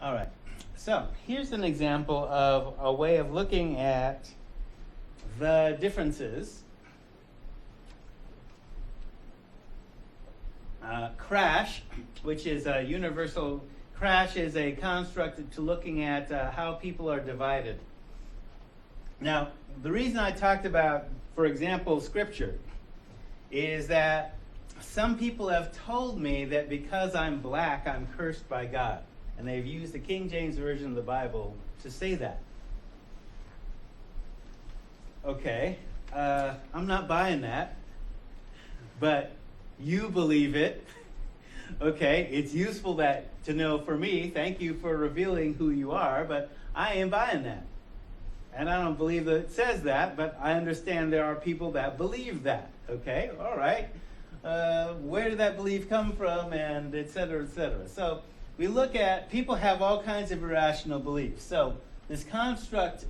All right. So here's an example of a way of looking at the differences. Crash, which is a universal, crash is a construct to looking at how people are divided. Now, the reason I talked about, for example, scripture, is that some people have told me that because I'm black, I'm cursed by God. And they've used the King James Version of the Bible to say that. Okay, I'm not buying that, but you believe it. Okay, it's useful to know for me. Thank you for revealing who you are, but I ain't buying that. And I don't believe that it says that, but I understand there are people that believe that. Okay, all right. Where did that belief come from, and et cetera, et cetera. So we look at, people have all kinds of irrational beliefs. So this construct,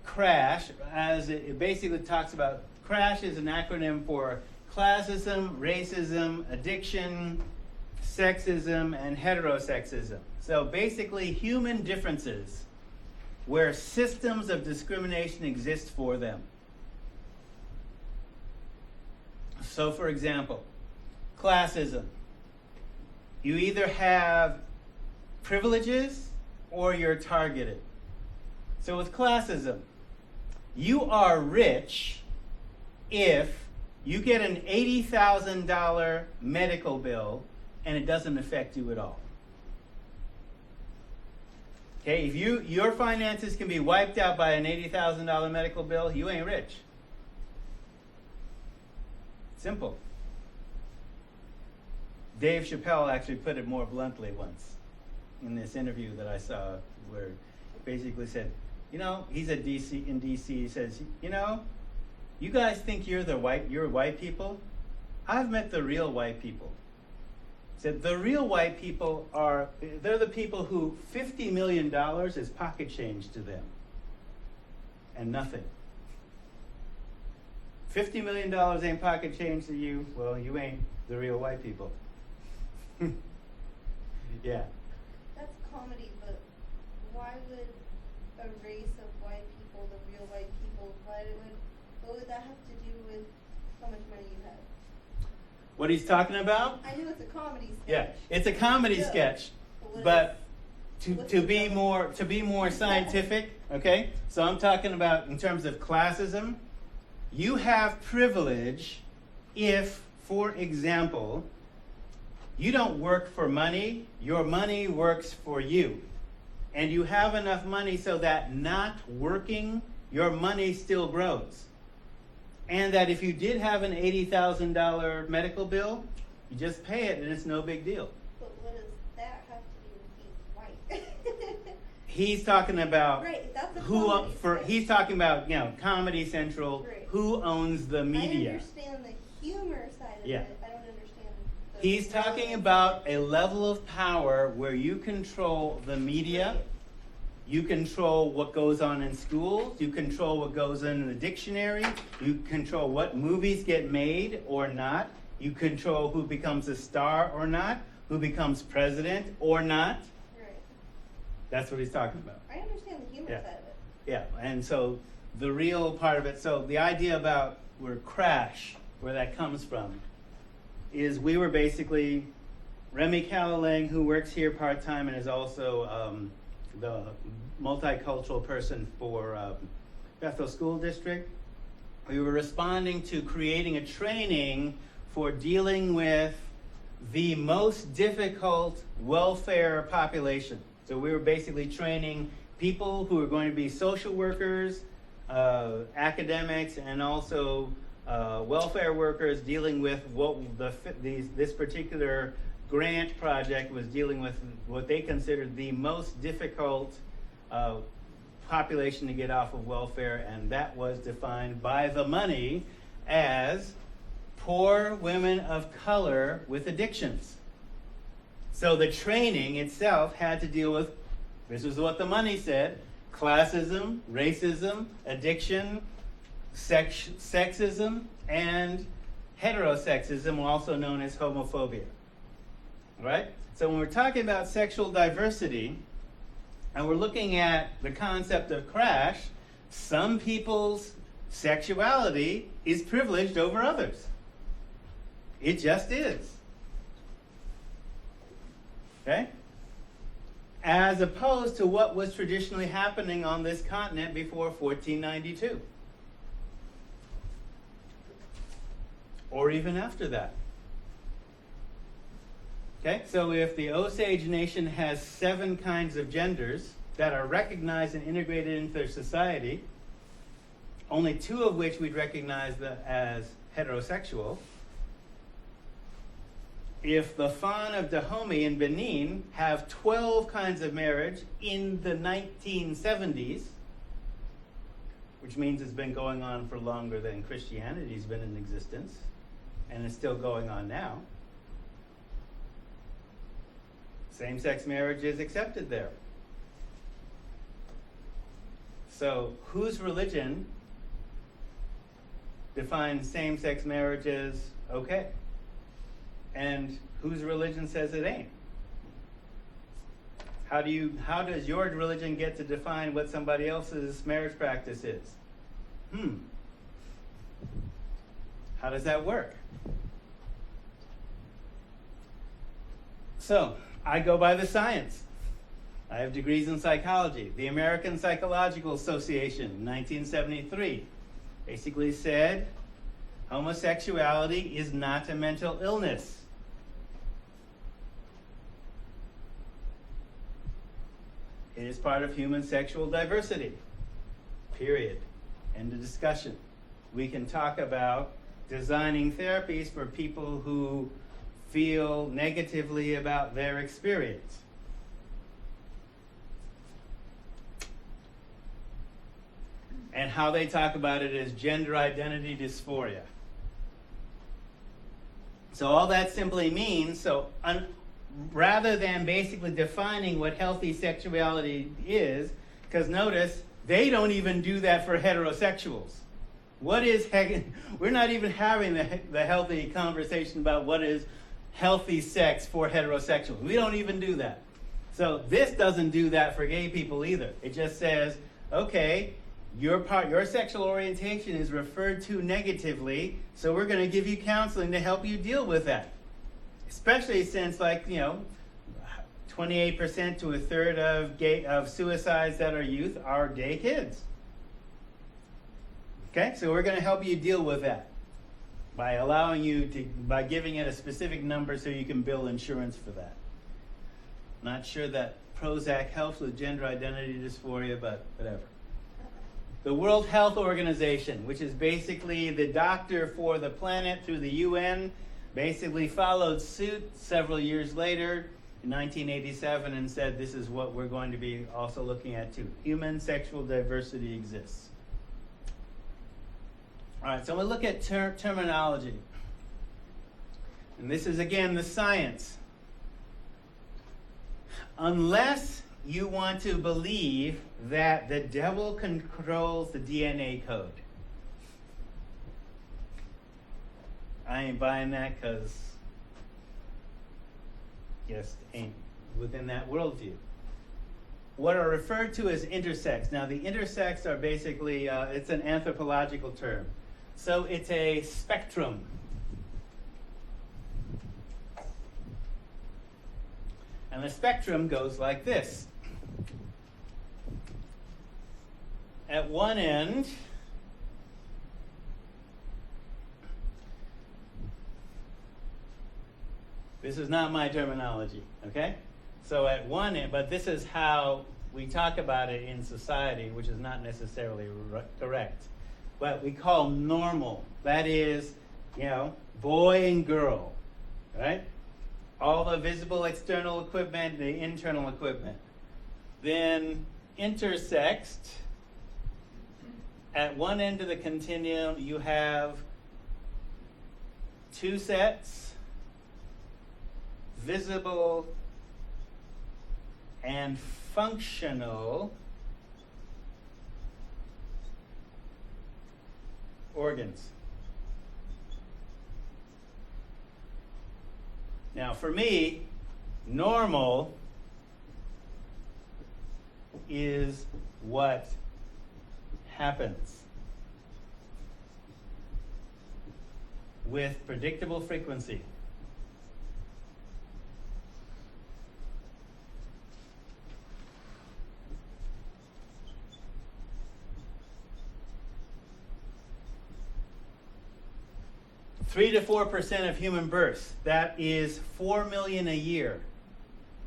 crash, as it basically talks about, crash is an acronym for classism, racism, addiction, sexism, and heterosexism. So basically human differences where systems of discrimination exist for them. So for example, classism. You either have privileges or you're targeted. So with classism, you are rich if you get an $80,000 medical bill and it doesn't affect you at all. Okay, if your finances can be wiped out by an $80,000 medical bill, you ain't rich. Simple. Dave Chappelle actually put it more bluntly once in this interview that I saw, where basically said, he's in DC, he says, you guys think you're white people? I've met the real white people. He said the real white people they're the people who $50 million is pocket change to them and nothing. $50 million ain't pocket change to you, well, you ain't the real white people. Yeah. That's comedy, but why would a race of white people, the real white people, what would that have to do with how much money you have? What he's talking about? I know it's a comedy sketch. Yeah, it's a comedy sketch, but to be more scientific, okay? So I'm talking about in terms of classism. You have privilege if, for example, you don't work for money, your money works for you. And you have enough money so that not working, your money still grows. And that if you did have an $80,000 medical bill, you just pay it and it's no big deal. But what does that have to do with being white? He's talking about right, that's he's talking about, Comedy Central, right. Who owns the media. I understand the humor side of it. I don't understand He's talking about a level of power where you control the media, you control what goes on in schools, you control what goes in the dictionary, you control what movies get made or not, you control who becomes a star or not, who becomes president or not. Right. That's what he's talking about. I understand the humor side of it. Yeah, and so the real part of it, so the idea about where crash, where that comes from, is we were basically, Remy Calalang, who works here part-time and is also the multicultural person for Bethel School District. We were responding to creating a training for dealing with the most difficult welfare population. So we were basically training people who are going to be social workers, academics, and also welfare workers dealing with what this particular grant project was dealing with, what they considered the most difficult population to get off of welfare, and that was defined by the money as poor women of color with addictions. So the training itself had to deal with, this is what the money said, classism, racism, addiction, sexism, and heterosexism, also known as homophobia. Right? So when we're talking about sexual diversity, and we're looking at the concept of crash, some people's sexuality is privileged over others. It just is. Okay? As opposed to what was traditionally happening on this continent before 1492. Or even after that. Okay, so if the Osage Nation has 7 kinds of genders that are recognized and integrated into their society, only 2 of which we'd recognize as heterosexual. If the Fan of Dahomey in Benin have 12 kinds of marriage in the 1970s, which means it's been going on for longer than Christianity's been in existence, and it's still going on now, same-sex marriage is accepted there. So whose religion defines same-sex marriage as okay? And whose religion says it ain't? How does your religion get to define what somebody else's marriage practice is? How does that work? So, I go by the science. I have degrees in psychology. The American Psychological Association, 1973, basically said homosexuality is not a mental illness. It is part of human sexual diversity. Period. End of discussion. We can talk about designing therapies for people who feel negatively about their experience. And how they talk about it is gender identity dysphoria. So all that simply means, rather than basically defining what healthy sexuality is, because notice, they don't even do that for heterosexuals. We're not even having the healthy conversation about what is healthy sex for heterosexuals. We don't even do that. So this doesn't do that for gay people either. It just says, okay, your sexual orientation is referred to negatively, so we're going to give you counseling to help you deal with that. Especially since, 28% to a third of suicides that are youth are gay kids. Okay, so we're going to help you deal with that by by giving it a specific number so you can bill insurance for that. Not sure that Prozac helps with gender identity dysphoria, but whatever. The World Health Organization, which is basically the doctor for the planet through the UN, basically followed suit several years later in 1987 and said this is what we're going to be also looking at too. Human sexual diversity exists. All right, so we'll look at terminology. And this is, again, the science. Unless you want to believe that the devil controls the DNA code. I ain't buying that because just ain't within that worldview. What are referred to as intersex. Now, the intersex are basically, it's an anthropological term. So it's a spectrum. And the spectrum goes like this. At one end, this is not my terminology, okay? So at one end, but this is how we talk about it in society, which is not necessarily correct. What we call normal, that is, boy and girl, right? All the visible external equipment, the internal equipment. Then intersexed, at one end of the continuum, you have 2 sets, visible and functional organs. Now, for me, normal is what happens with predictable frequency. Three to 4% of human births, that is 4 million a year,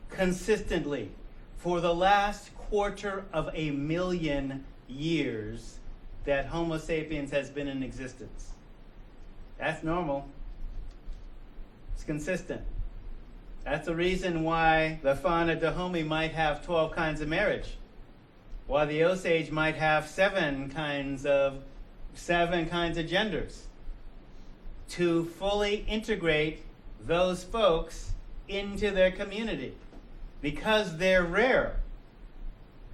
consistently, for the last 250,000 years that Homo sapiens has been in existence. That's normal. It's consistent. That's the reason why the fauna Dahomey might have 12 kinds of marriage, while the Osage might have seven kinds of genders, to fully integrate those folks into their community, because they're rare.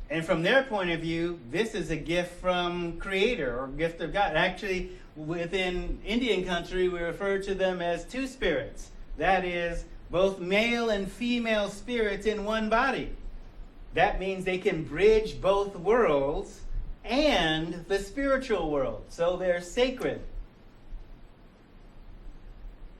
And from their point of view, this is a gift from Creator, or gift of God. Actually, within Indian country, we refer to them as two spirits. That is, both male and female spirits in one body. That means they can bridge both worlds and the spiritual world. So they're sacred.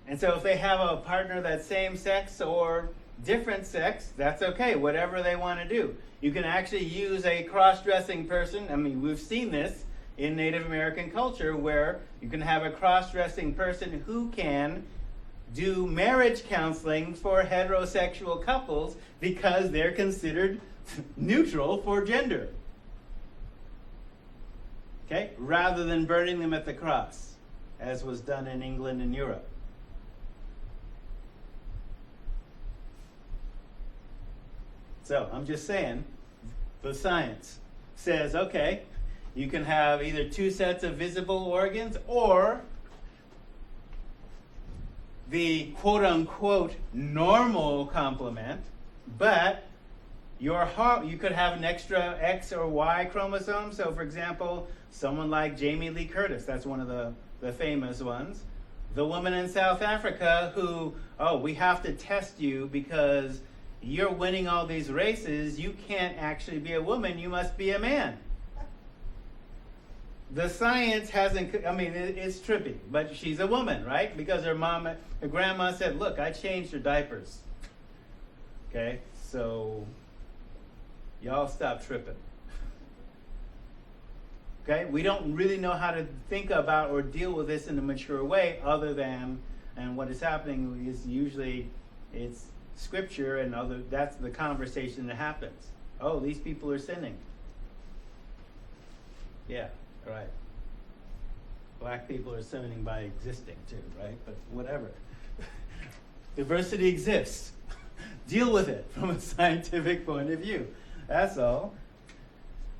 And so if they have a partner that's same sex or different sex, that's okay, whatever they want to do. You can actually use a cross-dressing person. I mean, we've seen this in Native American culture, where you can have a cross-dressing person who can do marriage counseling for heterosexual couples because they're considered neutral for gender. Okay? Rather than burning them at the cross, as was done in England and Europe. So I'm just saying, the science says, okay, you can have either two sets of visible organs or the quote-unquote normal complement, but you could have an extra X or Y chromosome. So for example, someone like Jamie Lee Curtis, that's one of the famous ones. The woman in South Africa who, we have to test you because you're winning all these races, you can't actually be a woman, you must be a man. The science hasn't, it's trippy, but she's a woman, right? Because her grandma said, look, I changed her diapers. Okay, so y'all stop tripping. Okay, we don't really know how to think about or deal with this in a mature way, other than, and what is happening is usually it's Scripture and that's the conversation that happens. Oh, these people are sinning. Yeah, right. Black people are sinning by existing too, right? But whatever. Diversity exists. Deal with it from a scientific point of view. That's all.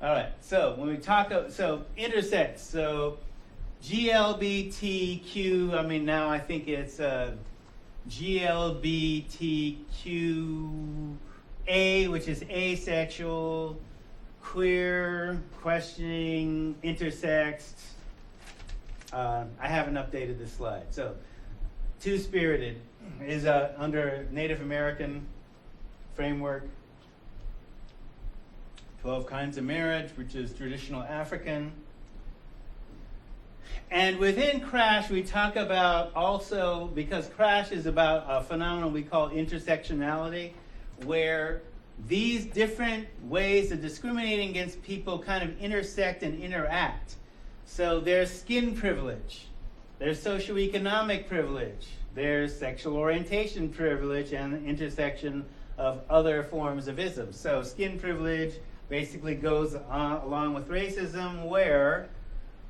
All right, so when we talk intersex, so GLBTQ, now I think it's GLBTQA, which is asexual, queer, questioning, intersex. I haven't updated this slide. So, two-spirited is under Native American framework. 12 kinds of marriage, which is traditional African. And within CRASH, we talk about also, because CRASH is about a phenomenon we call intersectionality, where these different ways of discriminating against people kind of intersect and interact. So there's skin privilege, there's socioeconomic privilege, there's sexual orientation privilege, and the intersection of other forms of ism. So skin privilege basically goes along with racism, where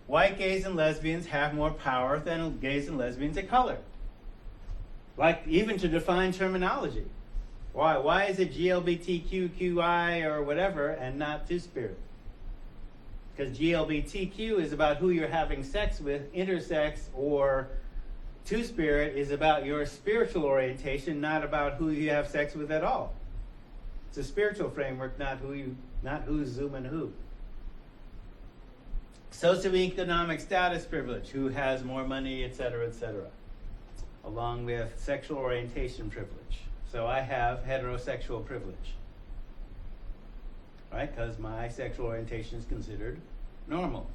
white gays and lesbians have more power than gays and lesbians of color. Like, even to define terminology. Why is it GLBTQI or whatever and not two-spirit? Because GLBTQ is about who you're having sex with. Intersex or two-spirit is about your spiritual orientation, not about who you have sex with at all. It's a spiritual framework, not who's zooming who. Socioeconomic status privilege, who has more money, etc., along with sexual orientation privilege. So I have heterosexual privilege. right? Because my sexual orientation is considered normal.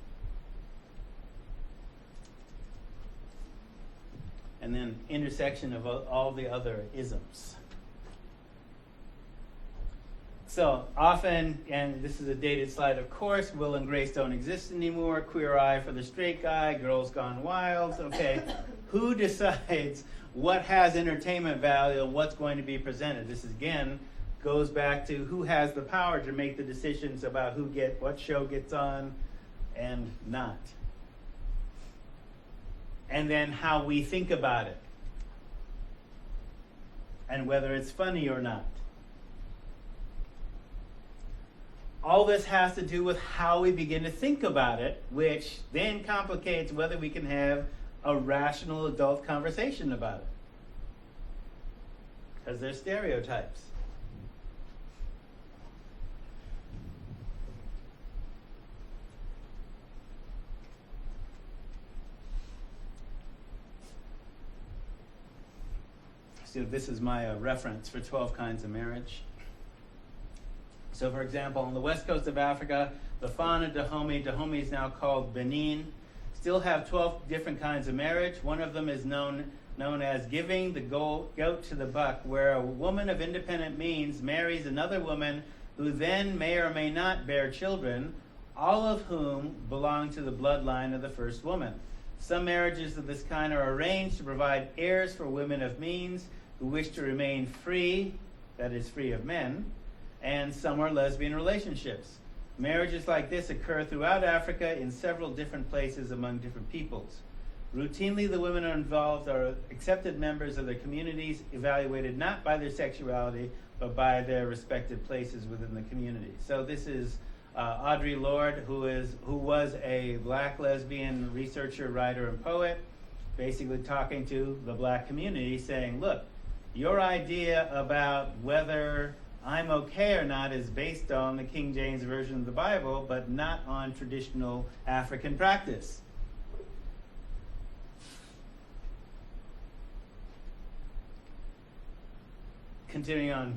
And then intersection of all the other isms. So often, and this is a dated slide, of course, will and grace don't exist anymore. Queer eye for the straight guy, girls gone wild. Okay, who decides what has entertainment value and what's going to be presented? This again goes back to who has the power to make the decisions about what show gets on and not. And then how we think about it. And whether it's funny or not. All this has to do with how we begin to think about it, which then complicates whether we can have a rational adult conversation about it. Because they're stereotypes. So this is my reference for 12 kinds of marriage. So for example, on the west coast of Africa, the Fan and Dahomey is now called Benin, still have 12 different kinds of marriage. One of them is known as giving the goat to the buck, where a woman of independent means marries another woman who then may or may not bear children, all of whom belong to the bloodline of the first woman. Some marriages of this kind are arranged to provide heirs for women of means who wish to remain free, that is, free of men, and some are lesbian relationships. Marriages like this occur throughout Africa in several different places among different peoples. Routinely, the women involved are accepted members of their communities, evaluated not by their sexuality, but by their respective places within the community. So this is Audre Lorde, who was a black lesbian researcher, writer, and poet, basically talking to the black community, saying, look, your idea about whether I'm okay or not is based on the King James Version of the Bible, but not on traditional African practice. Continuing on.